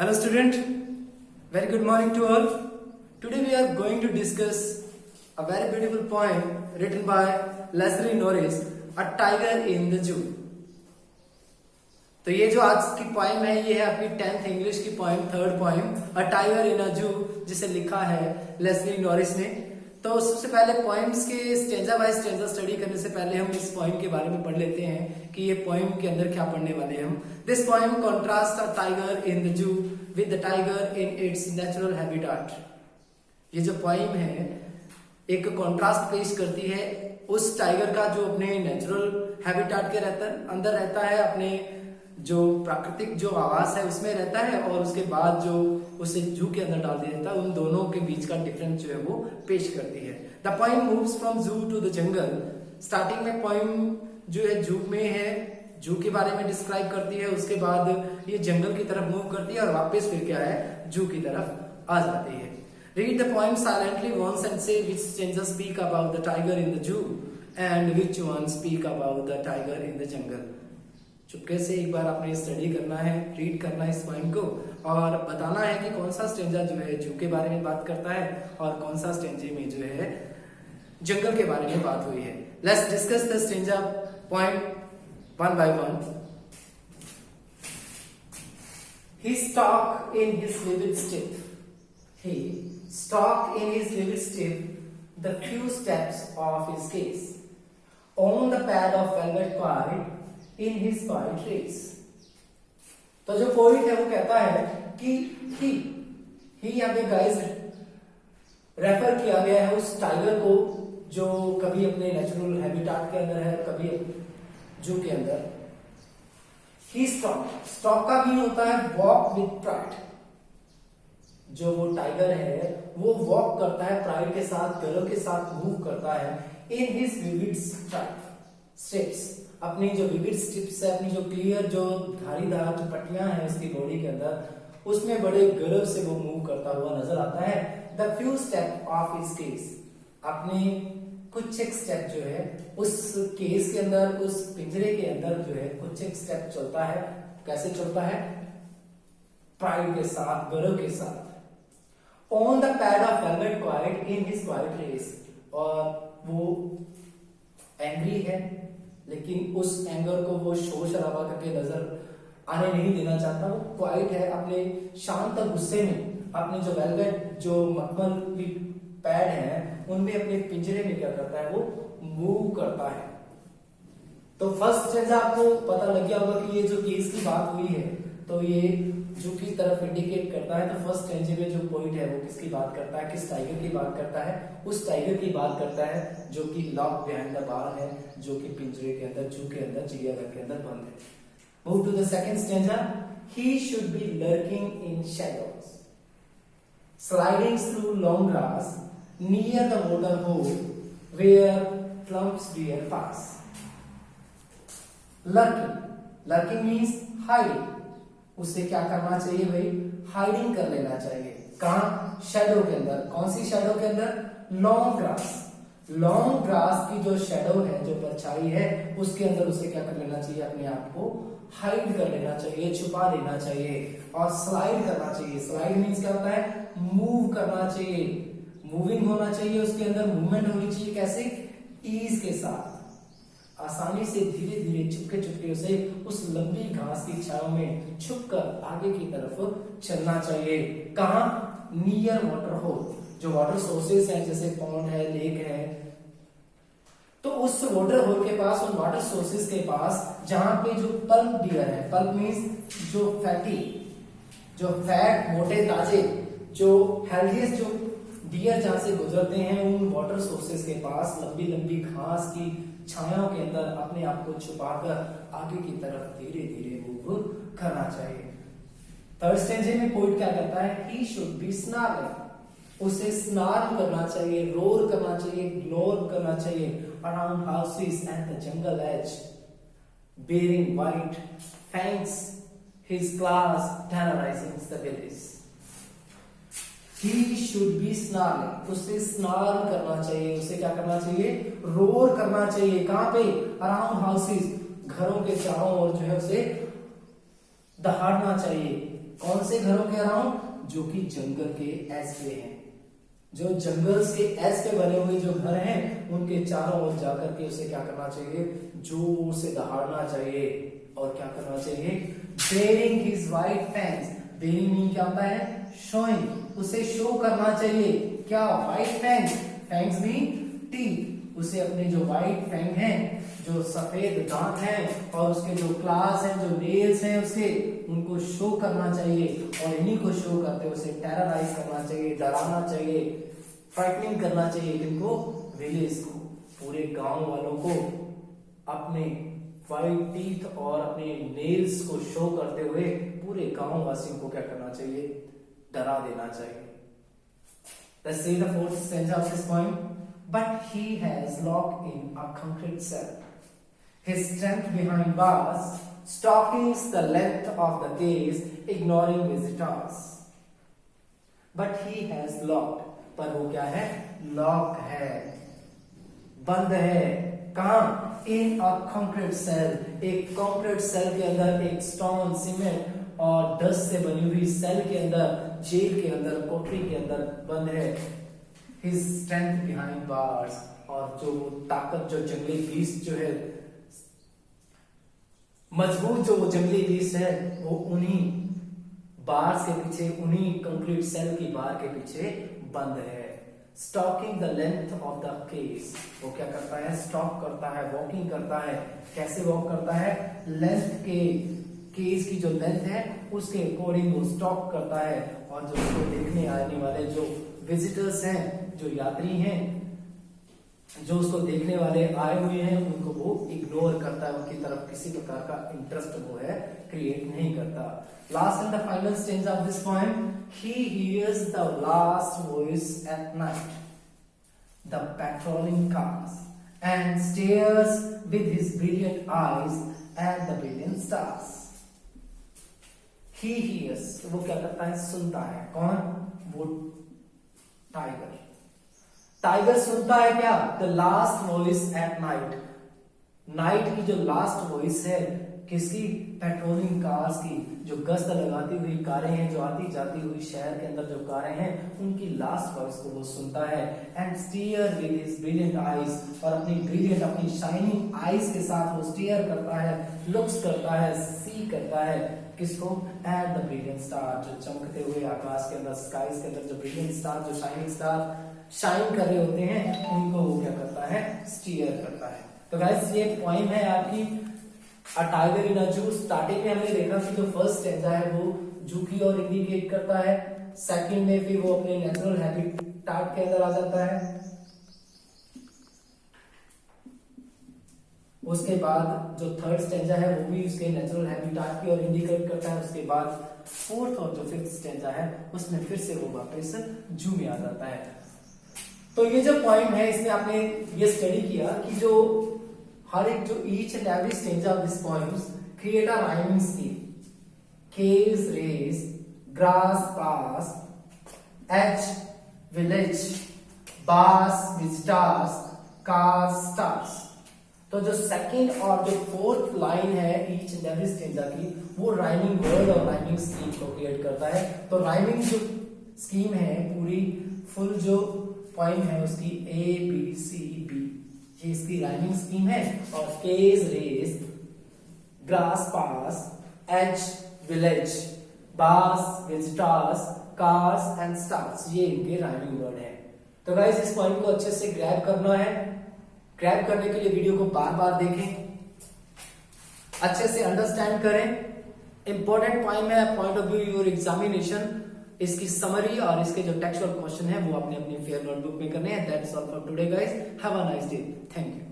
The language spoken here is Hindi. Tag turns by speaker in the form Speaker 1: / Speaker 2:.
Speaker 1: Hello student, very good morning to all. Today we are going to discuss a very beautiful poem written by Leslie Norris, A Tiger in the Zoo. तो ये जो आज की पोएम है ये है आपकी 10th इंग्लिश की poem, third poem a tiger in a zoo, जिसे लिखा है लेस्ली नॉरिस ने। तो सबसे पहले पोएम्स के स्टेंजा बाय स्टेंजा स्टडी करने से पहले हम इस पोएम के बारे में पढ़ लेते हैं कि ये पोएम के अंदर क्या पढ़ने वाले हैं हम। This poem contrast a tiger in the zoo with the tiger in its natural habitat. ये जो पोएम है एक कॉन्ट्रास्ट पेश करती है उस टाइगर का जो अपने नेचुरल हैबिटेट के अंदर रहता है, अपने जो प्राकृतिक जो आवास है उसमें रहता है, और उसके बाद जो उसे जू के अंदर डाल दिया जाता है, उन दोनों के बीच का डिफरेंस जो है वो पेश करती है। द पोएम मूव्स फ्रॉम जू टू द जंगल। स्टार्टिंग में पोएम जो है जू में है, जू के बारे में डिस्क्राइब करती है, उसके बाद ये जंगल की तरफ मूव करती है और वापस फिर क्या है जू की तरफ आ जाती है। Read the poem silently once and say which stanzas speak about the tiger in the zoo and which ones speak about the tiger in the jungle. चुपके से एक बार आपने स्टडी करना है, रीड करना है इस पोएम को और बताना है कि कौन सा स्टेंजा जो है जू के बारे में बात करता है और कौन सा स्टेंजे में जो है जंगल के बारे में बात हुई है। Let's discuss the stanza poem one by one. He stalked in his livid step. He stalked in his livid step the few steps of his case. On the pad of velvet quiet in his quiet race. तो जो पोइट है वो कहता है कि ही यहाँ पे गाइस रेफर किया गया है उस टाइगर को जो कभी अपने नेचुरल हैबिटेट के अंदर है, कभी जू के अंदर। ही स्टॉक का मीन होता है वॉक विद प्राइड। जो वो टाइगर है वो वॉक करता है प्राइड के साथ, गर्व के साथ मूव करता है इन हिज विविड स्टेप्स। अपनी जो विविड स्टेप्स है, अपनी जो क्लियर जो धारीदार जो पट्टियां हैं उसकी बॉडी के अंदर, उसमें बड़े गर्व से वो मूव करता हुआ नजर आता है। The few step of his case, अपने कुछ एक स्टेप जो है उस केस के अंदर, उस पिंजरे के अंदर जो है कुछ एक स्टेप चलता है। कैसे चलता है? प्राइड के साथ, गर्व के साथ। On the pad of velvet quiet in his quiet race, और वो एंग्री है लेकिन उस एंगर को वो शोर शराबा करके नजर आने नहीं देना चाहता। वो क्वाइट है, अपने शांत गुस्से में अपने जो वेलवेट जो मखमल पैड है उनमें अपने पिंजरे में क्या करता है वो मूव करता है। तो फर्स्ट स्टेंजा आपको पता लग गया होगा कि ये जो केस की बात हुई है तो ये जू की तरफ इंडिकेट करता है। तो फर्स्ट स्टेंजे में जो पॉइंट है वो किसकी बात करता है, किस टाइगर की बात करता है? उस टाइगर की बात करता है जो कि लॉक बिहाइंड द बार है, जो कि पिंजरे के अंदर, जू के अंदर, चिड़ियाघर के अंदर बंद है। Move to the second stanza. He should be lurking in shadows sliding through long grass near the water hole where plums deer pass. Lurking means hiding. उसे क्या करना चाहिए भाई? हाइडिंग कर लेना चाहिए। कहां? शैडो के अंदर। कौन सी शैडो के अंदर? Long grass. लॉन्ग ग्रास की जो शैडो है, जो परछाई है, उसके अंदर उसे क्या कर लेना चाहिए? अपने आप को हाइड कर लेना चाहिए, छुपा लेना चाहिए। और स्लाइड करना चाहिए। स्लाइड मीन्स क्या होता है? मूव करना चाहिए, मूविंग होना चाहिए, उसके अंदर मूवमेंट होनी चाहिए। कैसे? ईज के साथ, आसानी से, धीरे धीरे, चुपके चुपके उसे उस लंबी घास की छांव में छुपकर आगे की तरफ चलना चाहिए। कहां? Near water hole. जो वाटर सोर्सेस हैं जैसे पॉन्ड है, लेक है, तो उस वाटर होल के पास, उन वाटर सोर्सेस के पास जहां पे जो पल्प डियर है, पल्प मीन्स जो फैटी, जो फैट, मोटे ताजे, जो हेल्थीएस्ट जो डियर जहां से गुजरते हैं, उन वाटर सोर्सेस के पास लंबी लंबी घास की छायाओं के अंदर अपने आप को छुपाकर आगे की तरफ धीरे धीरे मूव करना चाहिए। थर्ड स्टेंजे में पोइट क्या कहता है? ही शुड बी स्नार्लिंग। उसे स्नार्ल करना चाहिए, रोर करना चाहिए, ग्लोर करना चाहिए around houses at the jungle edge bearing white fangs his claws terrorizing the village. He should be snarling. उसे स्नार्ल करना चाहिए, उसे क्या करना चाहिए? रोर करना चाहिए। कहां पे? अराउंड हाउसेस, घरों के चारों ओर जो है उसे दहाड़ना चाहिए, कौन से घरों के अराउंड? जो कि जंगल के एज पे हैं, जो जंगल्स के एज पे बने हुए जो घर हैं उनके चारों ओर जाकर के उसे क्या करना चाहिए? जोर से दहाड़ना चाहिए। और क्या करना चाहिए? Bearing his white fangs. Bearing mean क्या होता है? शोइंग। उसे शो करना चाहिए क्या? White fangs. Fangs mean teeth. उसे अपने जो वाइट फैंग हैं, जो सफेद दांत हैं और उसके जो क्लास हैं, जो नेल्स हैं उसके, उनको शो करना चाहिए। और इन्हीं को शो करते हुए उसे टेरराइज करना चाहिए, डराना चाहिए, फ्राइटनिंग करना चाहिए। किनको? विलेज को, पूरे गांव वालों को अपने वाइट टीथ और अपने नेल्स को शो करते हुए पूरे गांव वासियों को क्या करना चाहिए? डरा देना चाहिए। Let's see the fourth stanza of this poem. But he has locked in a concrete cell. His strength behind bars, stockings the length of the case, ignoring visitors. But he has locked. पर वो क्या है? लॉक है, बंद है। कहां? इन अ कंक्रीट सेल। एक कंक्रीट सेल के अंदर, एक स्टोन, सीमेंट और डस्ट से बनी हुई सेल के अंदर, जेल के अंदर, कोठरी के अंदर बंद है। His strength behind bars, और जो ताकत, जो जंगली बीस्ट जो है, मजबूत जो जंगली बीस्ट है, वो उन्हीं बार्स के पीछे, उन्हीं कंक्रीट सेल की बार के पीछे बंद है। Stalking the length of the case. वो क्या करता है? स्टॉक करता है, वॉकिंग करता है। कैसे वॉक करता है? लेंथ के, केस की जो लेंथ है उसके अकॉर्डिंग वो स्टॉक करता है। और जो उसको देखने आने वाले जो विजिटर्स हैं, जो यात्री हैं, जो उसको देखने वाले आए हुए हैं, उनको वो इग्नोर करता है। उनकी तरफ किसी प्रकार का इंटरेस्ट वो है क्रिएट नहीं करता। Last and the final stage of this poem, he hears the last voice at night, the patrolling cars, and stares with his brilliant eyes at the brilliant stars. He hears, वो क्या करता है? सुनता है। कौन? वो टाइगर। टाइगर सुनता है क्या? The last voice at night. Night की जो लास्ट वॉइस है, किसकी? पेट्रोलिंग कार्स की। जो गश्त लगाती हुई कारें हैं, जो आती जाती हुई शहर के अंदर जो कारें हैं, उनकी लास्ट वॉइस को वो सुनता है। And stare with his brilliant eyes, और अपनी ब्रिलियंट, अपनी शाइनिंग आईज के साथ वो स्टीयर करता है, लुक्स करता है, सी करता है। किसको? एट द ब्रिलियंट स्टार, जो चमकते हुए आकाश के अंदर, स्काईज के अंदर जो ब्रिलियंट स्टार, जो शाइनिंग स्टार शाइन कर रहे होते हैं, उनको वो क्या करता है? स्टीयर करता है। तो गाइस ये पॉइंट है आपकी अ टाइगर इन अ जू। स्टार्टिंग में हमने देखा कि जो फर्स्ट स्टेंजा है वो जू की ओर इंडिकेट करता है। सेकंड में फिर वो अपने नेचुरल हैबिटेट के अंदर आ जाता है। उसके बाद जो थर्ड स्टेंजा है वो भी उसके नेचुरल हैबिटेट की ओर इंडिकेट करता है। उसके बाद फोर्थ और जो फिफ्थ स्टेंजा है उसमें फिर से वो वापस जू में आ जाता है। तो ये जो पॉइंट है, इसमें आपने ये स्टडी किया कि जो हर एक जो each and every stanza of this poems create a rhyming scheme. Cage race, grass pass, edge village, bars with stars, cars stars. तो जो सेकंड और जो फोर्थ लाइन है ईच एंड एवरी स्टेंजा की, वो राइमिंग वर्ड और राइमिंग स्कीम को क्रिएट करता है। तो राइमिंग जो स्कीम है, पूरी फुल जो पॉइंट है उसकी ए बी सी बी, ये इसकी राइमिंग स्कीम है। और cage race, grass pass, as village, bars with stars, cars and stars, ये इनके राइमिंग वर्ड है। तो गाइस इस पॉइंट को अच्छे से ग्रैब करना है। ग्रैब करने के लिए वीडियो को बार बार देखें, अच्छे से अंडरस्टैंड करें। इंपॉर्टेंट पॉइंट है point of view your examination. इसकी समरी और इसके जो टेक्सचुअल क्वेश्चन है वो आपने अपनी फेयर नोटबुक में करने हैं। That's all for today guys, have a nice day, thank you.